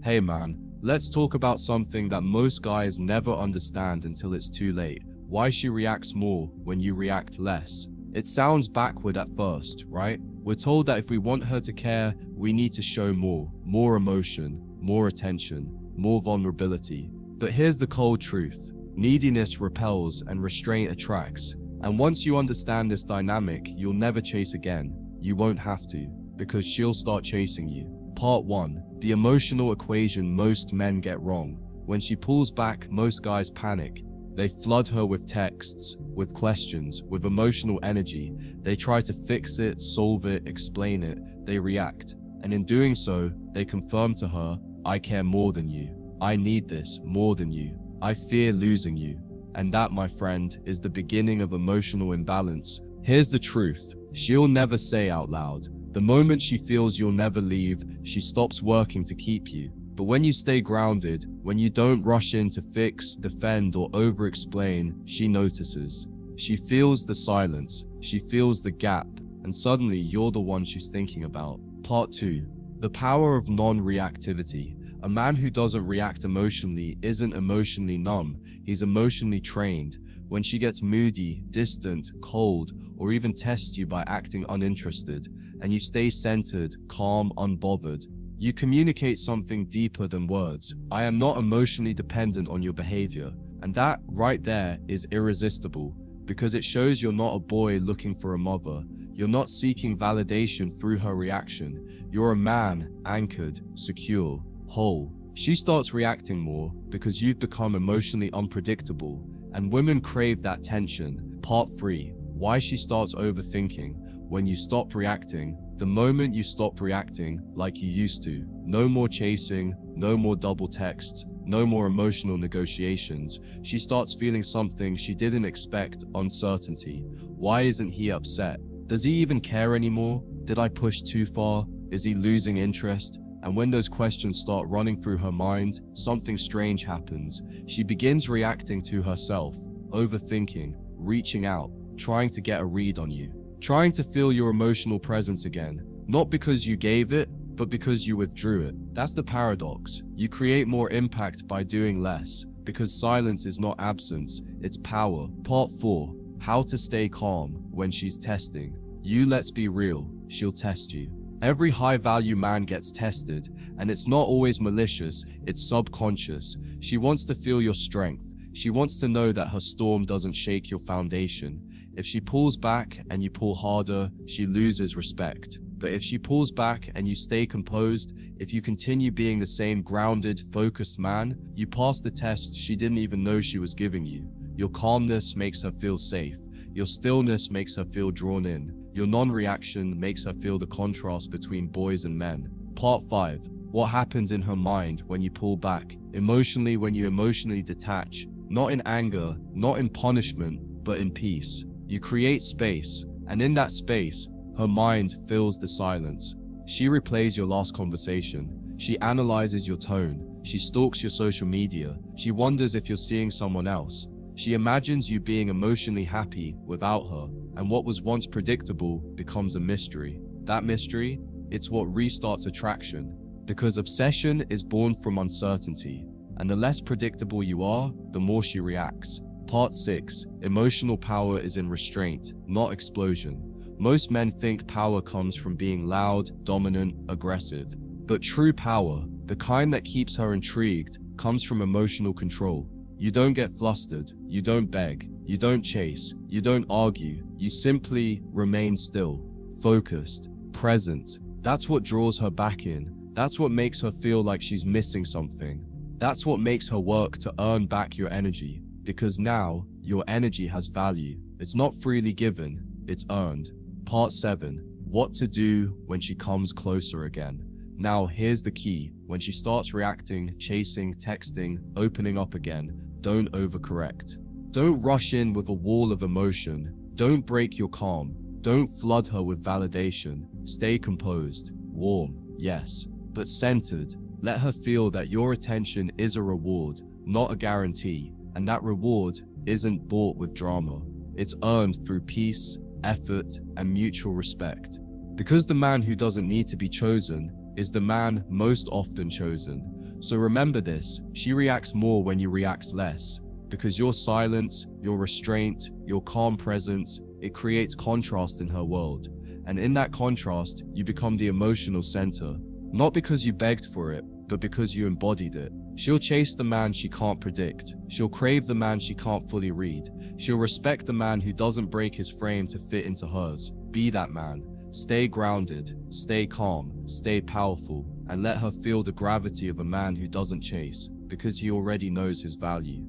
Hey man, let's talk about something that most guys never understand until it's too late. Why she reacts more when you react less. It sounds backward at first, right? We're told that if we want her to care, we need to show more emotion, more attention, more vulnerability. But here's the cold truth. Neediness repels and restraint attracts. And once you understand this dynamic, you'll never chase again. You won't have to, because she'll start chasing you. Part 1. The emotional equation most men get wrong. When she pulls back, most guys panic. They flood her with texts, with questions, with emotional energy. They try to fix it, solve it, explain it. They react. And in doing so, they confirm to her, I care more than you. I need this more than you. I fear losing you. And that, my friend, is the beginning of emotional imbalance. Here's the truth. She'll never say out loud. The moment she feels you'll never leave, she stops working to keep you. But when you stay grounded, when you don't rush in to fix, defend, or over-explain, she notices. She feels the silence, she feels the gap, and suddenly you're the one she's thinking about. Part 2. The power of non-reactivity. A man who doesn't react emotionally isn't emotionally numb, he's emotionally trained. When she gets moody, distant, cold, or even tests you by acting uninterested, and you stay centered, calm, unbothered, you communicate something deeper than words. I am not emotionally dependent on your behavior. And that right there is irresistible, because it shows you're not a boy looking for a mother. You're not seeking validation through her reaction. You're a man, anchored, secure, whole. She starts reacting more because you've become emotionally unpredictable, and women crave that tension. Part 3. Why she starts overthinking. When you stop reacting, the moment you stop reacting like you used to, no more chasing, no more double texts, no more emotional negotiations, she starts feeling something she didn't expect, uncertainty. Why isn't he upset? Does he even care anymore? Did I push too far? Is he losing interest? And when those questions start running through her mind, something strange happens. She begins reacting to herself, overthinking, reaching out, trying to get a read on you. Trying to feel your emotional presence again, not because you gave it, but because you withdrew it. That's the paradox. You create more impact by doing less, because silence is not absence, it's power. Part 4. How to stay calm when she's testing. Let's be real, she'll test you. Every high-value man gets tested, and it's not always malicious, it's subconscious. She wants to feel your strength. She wants to know that her storm doesn't shake your foundation. If she pulls back and you pull harder, she loses respect. But if she pulls back and you stay composed, if you continue being the same grounded, focused man, you pass the test she didn't even know she was giving you. Your calmness makes her feel safe. Your stillness makes her feel drawn in. Your non-reaction makes her feel the contrast between boys and men. Part 5. What happens in her mind when you pull back? Emotionally, when you emotionally detach. Not in anger, not in punishment, but in peace. You create space, and in that space, her mind fills the silence. She replays your last conversation. She analyzes your tone. She stalks your social media. She wonders if you're seeing someone else. She imagines you being emotionally happy without her, and what was once predictable becomes a mystery. That mystery, it's what restarts attraction, because obsession is born from uncertainty, and the less predictable you are, the more she reacts. Part 6. Emotional power is in restraint, not explosion. Most men think power comes from being loud, dominant, aggressive. But true power, the kind that keeps her intrigued, comes from emotional control. You don't get flustered, you don't beg, you don't chase, you don't argue, you simply remain still, focused, present. That's what draws her back in. That's what makes her feel like she's missing something. That's what makes her work to earn back your energy. Because now, your energy has value. It's not freely given, it's earned. Part 7. What to do when she comes closer again. Now, here's the key. When she starts reacting, chasing, texting, opening up again, don't overcorrect. Don't rush in with a wall of emotion. Don't break your calm. Don't flood her with validation. Stay composed. Warm, yes, but centered. Let her feel that your attention is a reward, not a guarantee. And that reward isn't bought with drama. It's earned through peace, effort, and mutual respect. Because the man who doesn't need to be chosen is the man most often chosen. So remember this, she reacts more when you react less, because your silence, your restraint, your calm presence, it creates contrast in her world. And in that contrast, you become the emotional center, not because you begged for it, but because you embodied it. She'll chase the man she can't predict. She'll crave the man she can't fully read. She'll respect the man who doesn't break his frame to fit into hers. Be that man. Stay grounded, stay calm, stay powerful, and let her feel the gravity of a man who doesn't chase, because he already knows his value.